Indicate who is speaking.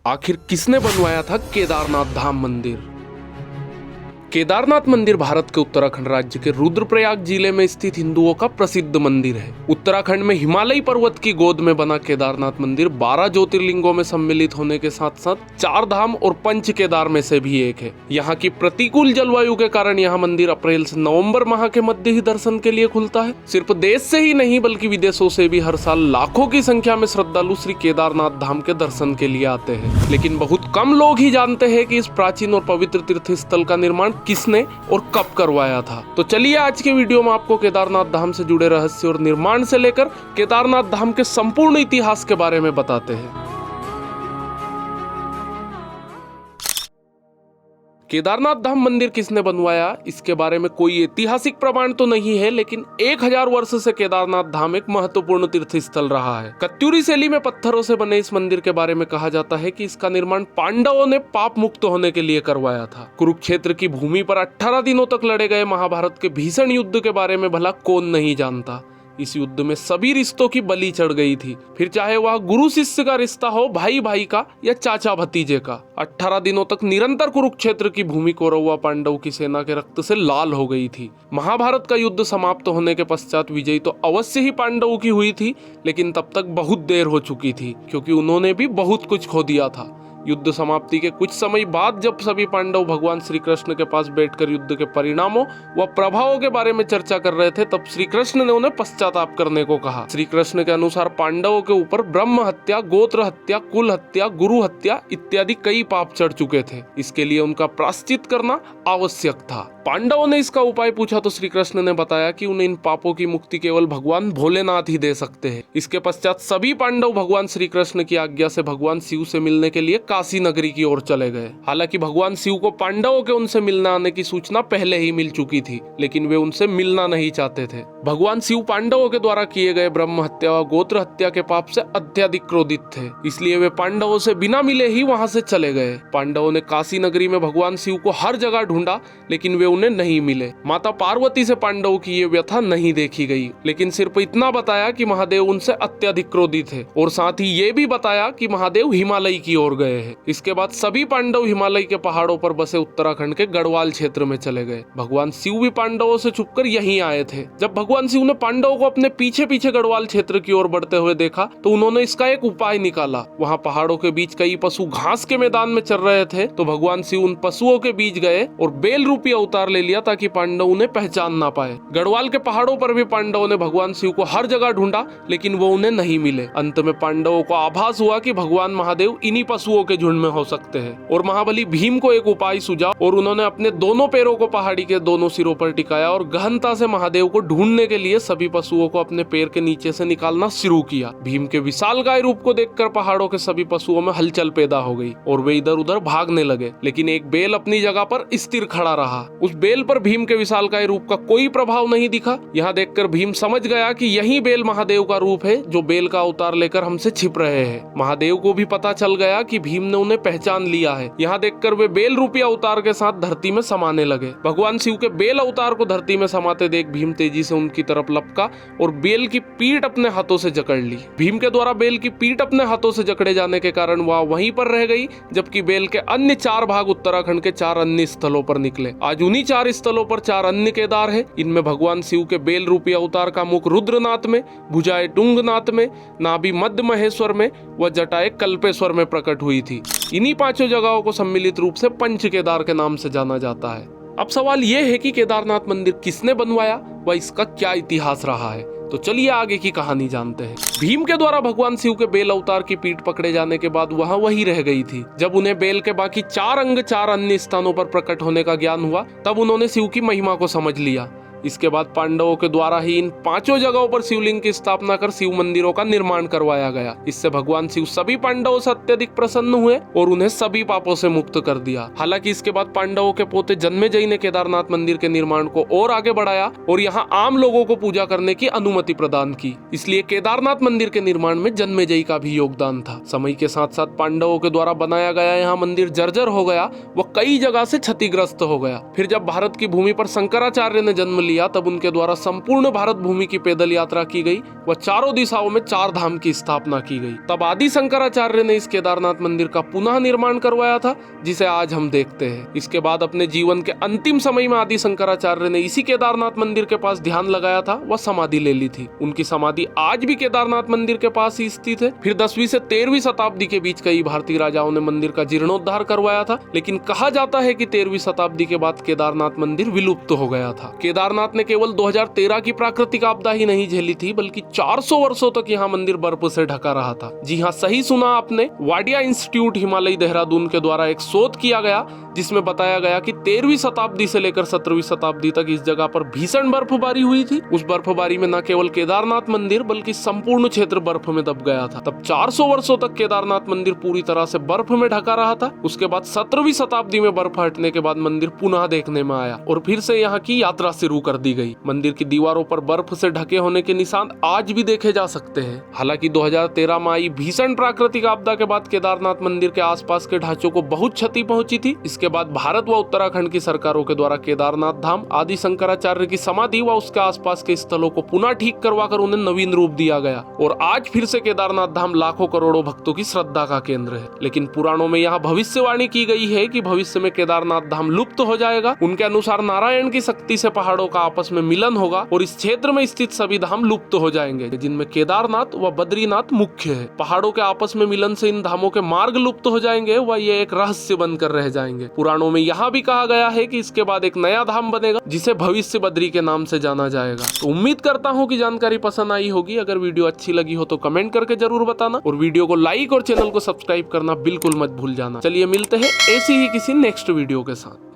Speaker 1: आखिर किसने बनवाया था केदारनाथ धाम मंदिर? केदारनाथ मंदिर भारत के उत्तराखंड राज्य के रुद्रप्रयाग जिले में स्थित हिंदुओं का प्रसिद्ध मंदिर है। उत्तराखंड में हिमालयी पर्वत की गोद में बना केदारनाथ मंदिर 12 ज्योतिर्लिंगों में सम्मिलित होने के साथ साथ 4 धाम और पंच केदार में से भी एक है। यहाँ की प्रतिकूल जलवायु के कारण यह मंदिर अप्रैल से नवंबर माह के मध्य ही दर्शन के लिए खुलता है। सिर्फ देश से ही नहीं बल्कि विदेशों से भी हर साल लाखों की संख्या में श्रद्धालु श्री केदारनाथ धाम के दर्शन के लिए आते हैं। लेकिन बहुत कम लोग ही जानते हैं कि इस प्राचीन और पवित्र तीर्थ स्थल का निर्माण किसने और कब करवाया था। तो चलिए आज के वीडियो में आपको केदारनाथ धाम से जुड़े रहस्य और निर्माण से लेकर केदारनाथ धाम के संपूर्ण इतिहास के बारे में बताते हैं। केदारनाथ धाम मंदिर किसने बनवाया, इसके बारे में कोई ऐतिहासिक प्रमाण तो नहीं है, लेकिन 1000 वर्ष से केदारनाथ धाम एक महत्वपूर्ण तीर्थ स्थल रहा है। कत्यूरी शैली में पत्थरों से बने इस मंदिर के बारे में कहा जाता है कि इसका निर्माण पांडवों ने पाप मुक्त होने के लिए करवाया था। कुरुक्षेत्र की भूमि पर 18 दिनों तक लड़े गए महाभारत के भीषण युद्ध के बारे में भला कौन नहीं जानता। इस युद्ध में सभी रिश्तों की बलि चढ़ गई थी, फिर चाहे वह गुरु शिष्य का रिश्ता हो, भाई भाई का या चाचा भतीजे का। 18 दिनों तक निरंतर कुरुक्षेत्र की भूमि कौरव व पांडव की सेना के रक्त से लाल हो गई थी। महाभारत का युद्ध समाप्त होने के पश्चात विजयी तो अवश्य ही पांडवों की हुई थी, लेकिन तब तक बहुत देर हो चुकी थी, क्योंकि उन्होंने भी बहुत कुछ खो दिया था। युद्ध समाप्ति के कुछ समय बाद जब सभी पांडव भगवान श्री कृष्ण के पास बैठकर युद्ध के परिणामों व प्रभावों के बारे में चर्चा कर रहे थे, तब श्री कृष्ण ने उन्हें पश्चाताप करने को कहा। श्री कृष्ण के अनुसार पांडवों के ऊपर ब्रह्म हत्या, गोत्र हत्या, कुल हत्या, गुरु हत्या इत्यादि कई पाप चढ़ चुके थे। इसके लिए उनका प्रायश्चित करना आवश्यक था। पांडवों ने इसका उपाय पूछा तो श्री कृष्ण ने बताया कि उन्हें इन पापों की मुक्ति केवल भगवान भोलेनाथ ही दे सकते हैं। इसके पश्चात सभी पांडव भगवान श्री कृष्ण की आज्ञा से भगवान शिव से मिलने के लिए काशी नगरी की ओर चले गए। हालांकि भगवान शिव को पांडवों के उनसे मिलने आने की सूचना पहले ही मिल चुकी थी, लेकिन वे उनसे मिलना नहीं चाहते थे। भगवान शिव पांडवों के द्वारा किए गए ब्रह्म हत्या व गोत्र हत्या के पाप से अत्यधिक क्रोधित थे, इसलिए वे पांडवों से बिना मिले ही वहां से चले गए। पांडवों ने काशी नगरी में भगवान शिव को हर जगह ढूंढा, लेकिन वे उन्हें नहीं मिले। माता पार्वती से पांडवों की ये व्यथा नहीं देखी गई, लेकिन सिर्फ इतना बताया कि महादेव उनसे अत्यधिक क्रोधित है, और साथ ही ये भी बताया कि महादेव हिमालय की ओर गए हैं। इसके बाद सभी पांडव हिमालय के पहाड़ों पर बसे उत्तराखंड के गढ़वाल क्षेत्र में चले गए। भगवान शिव भी पांडवों से छुपकर यहीं आए थे। जब भगवान शिव ने पांडवों को अपने पीछे पीछे गढ़वाल क्षेत्र की ओर बढ़ते हुए देखा तो उन्होंने इसका एक उपाय निकाला। वहां पहाड़ों के बीच कई पशु घास के मैदान में चल रहे थे, तो भगवान शिव उन पशुओं के बीच गए और बेल रूपी अवतार ले लिया ताकि पांडव उन्हें पहचान ना पाए। गढ़वाल के पहाड़ों पर भी पांडवों ने भगवान शिव को हर जगह ढूंढा, लेकिन वो उन्हें नहीं मिले। अंत में पांडवों को आभास हुआ कि भगवान महादेव इन्हीं पशुओं के झुंड में हो सकते हैं, और महाबली भीम को एक उपाय सूझा और उन्होंने अपने दोनों पैरों को पहाड़ी के दोनों सिरों पर टिकाया और गहनता से महादेव को ढूंढने के लिए सभी पशुओं को अपने पैर के नीचे से निकालना शुरू किया। भीम के विशालकाय रूप को देखकर पहाड़ों के सभी पशुओं में हलचल पैदा हो गई और वे इधर उधर भागने लगे, लेकिन एक बेल अपनी जगह पर स्थिर खड़ा रहा। उस बेल पर भीम के विशालकाय रूप का कोई प्रभाव नहीं दिखा। यहाँ देखकर भीम समझ गया कि यही बेल महादेव का रूप है, जो बेल का अवतार लेकर हमसे छिप रहे हैं। महादेव को भी पता चल गया कि भीम ने उन्हें पहचान लिया है। यहाँ देखकर वे बेल रूपी अवतार के साथ धरती में समाने लगे। भगवान शिव के बेल अवतार को धरती में समाते देख भीम तेजी से उनकी तरफ लपका और बेल की पीठ अपने हाथों से जकड़ ली। भीम के द्वारा बेल की पीठ अपने हाथों से जकड़े जाने के कारण वह वहीं पर रह गई, जबकि बेल के अन्य 4 भाग उत्तराखंड के 4 अन्य स्थलों पर निकले। आज उन्हीं 4 स्थलों पर 4 अन्य केदार है। इनमें भगवान शिव के बेल रूपी अवतार का मुख रुद्रनाथ में, भुजाएं टुंगनाथ में, नाभि मध्य महेश्वर में व जटाएं कल्पेश्वर में प्रकट हुई थी। इन्हीं 5 जगहों को सम्मिलित रूप से पंच केदार के नाम से जाना जाता है। अब सवाल यह है कि केदारनाथ मंदिर किसने बनवाया व इसका क्या इतिहास रहा है। तो चलिए आगे की कहानी जानते हैं। भीम के द्वारा भगवान शिव के बेल अवतार की पीठ पकड़े जाने के बाद वह वही रह गई थी। जब उन्हें बेल के बाकी 4 अंग 4 अन्य स्थानों पर प्रकट होने का ज्ञान हुआ, तब उन्होंने शिव की महिमा को समझ लिया। इसके बाद पांडवों के द्वारा ही इन 5 जगहों पर शिवलिंग की स्थापना कर शिव मंदिरों का निर्माण करवाया गया। इससे भगवान शिव सभी पांडवों से अत्यधिक प्रसन्न हुए और उन्हें सभी पापों से मुक्त कर दिया। हालांकि इसके बाद पांडवों के पोते जन्मेजय ने केदारनाथ मंदिर के निर्माण को और आगे बढ़ाया और यहाँ आम लोगों को पूजा करने की अनुमति प्रदान की। इसलिए केदारनाथ मंदिर के निर्माण में जन्मेजय का भी योगदान था। समय के साथ साथ पांडवों के द्वारा बनाया गया यहाँ मंदिर जर्जर हो गया व कई जगह से क्षतिग्रस्त हो गया। फिर जब भारत की भूमि पर शंकराचार्य ने जन्म लिया तब उनके द्वारा संपूर्ण भारत भूमि की पैदल यात्रा की गई व चारों दिशाओं में 4 धाम की स्थापना की गई। तब आदि शंकराचार्य ने इस केदारनाथ मंदिर का पुनः निर्माण करवाया था, जिसे आज हम देखते हैं। इसके बाद अपने जीवन के अंतिम समय में आदि शंकराचार्य ने इसी केदारनाथ मंदिर के पास ध्यान लगाया था व समाधि ले ली थी। उनकी समाधि आज भी केदारनाथ मंदिर के पास ही स्थित है। फिर 10वीं से 13वीं शताब्दी के बीच कई भारतीय राजाओं ने मंदिर का जीर्णोद्धार करवाया था, लेकिन कहा जाता है कि 13वीं शताब्दी के बाद केदारनाथ मंदिर विलुप्त हो गया था। केदारनाथ ने केवल 2013 की प्राकृतिक आपदा ही नहीं झेली थी, बल्कि 400 वर्षों तक यहाँ मंदिर बर्फ से ढका रहा था। जी हाँ, सही सुना आपने। वाडिया इंस्टीट्यूट हिमालय देहरादून के द्वारा एक शोध किया गया जिसमें बताया गया कि 13वीं शताब्दी से लेकर 17वीं शताब्दी तक इस जगह पर भीषण बर्फबारी हुई थी। उस बर्फबारी में न केवल केदारनाथ मंदिर बल्कि संपूर्ण क्षेत्र बर्फ में दब गया था। तब 400 वर्षों तक केदारनाथ मंदिर पूरी तरह से बर्फ में ढका रहा था। उसके बाद 17वीं शताब्दी में बर्फ हटने के बाद मंदिर पुनः देखने में आया और फिर से यहाँ की यात्रा शुरू कर दी गई। मंदिर की दीवारों पर बर्फ से ढके होने के निशान आज भी देखे जा सकते हैं। हालांकि 2013 में आई भीषण प्राकृतिक आपदा के बाद केदारनाथ मंदिर के आसपास के ढांचों को बहुत क्षति पहुंची थी। इसके बाद भारत व उत्तराखंड की सरकारों के द्वारा केदारनाथ धाम, आदि शंकराचार्य की समाधि व उसके आसपास के स्थलों को पुनः ठीक करवाकर उन्हें नवीन रूप दिया गया और आज फिर से केदारनाथ धाम लाखों करोड़ों भक्तों की श्रद्धा का केंद्र है। लेकिन पुराणों में यहाँ भविष्यवाणी की गई है कि भविष्य में केदारनाथ धाम लुप्त हो जाएगा। उनके अनुसार नारायण की शक्ति से पहाड़ों का आपस में मिलन होगा और इस क्षेत्र में स्थित सभी धाम लुप्त हो जाएंगे, जिनमें केदारनाथ व बद्रीनाथ मुख्य है। पहाड़ों के आपस में मिलन से इन धामों के मार्ग लुप्त हो जाएंगे व ये एक रहस्य बनकर रह जाएंगे। पुराणों में यहाँ भी कहा गया है कि इसके बाद एक नया धाम बनेगा जिसे भविष्य बद्री के नाम से जाना जाएगा। तो उम्मीद करता हूँ कि जानकारी पसंद आई होगी। अगर वीडियो अच्छी लगी हो तो कमेंट करके जरूर बताना और वीडियो को लाइक और चैनल को सब्सक्राइब करना बिल्कुल मत भूल जाना। चलिए मिलते हैं ऐसी ही किसी नेक्स्ट वीडियो के साथ।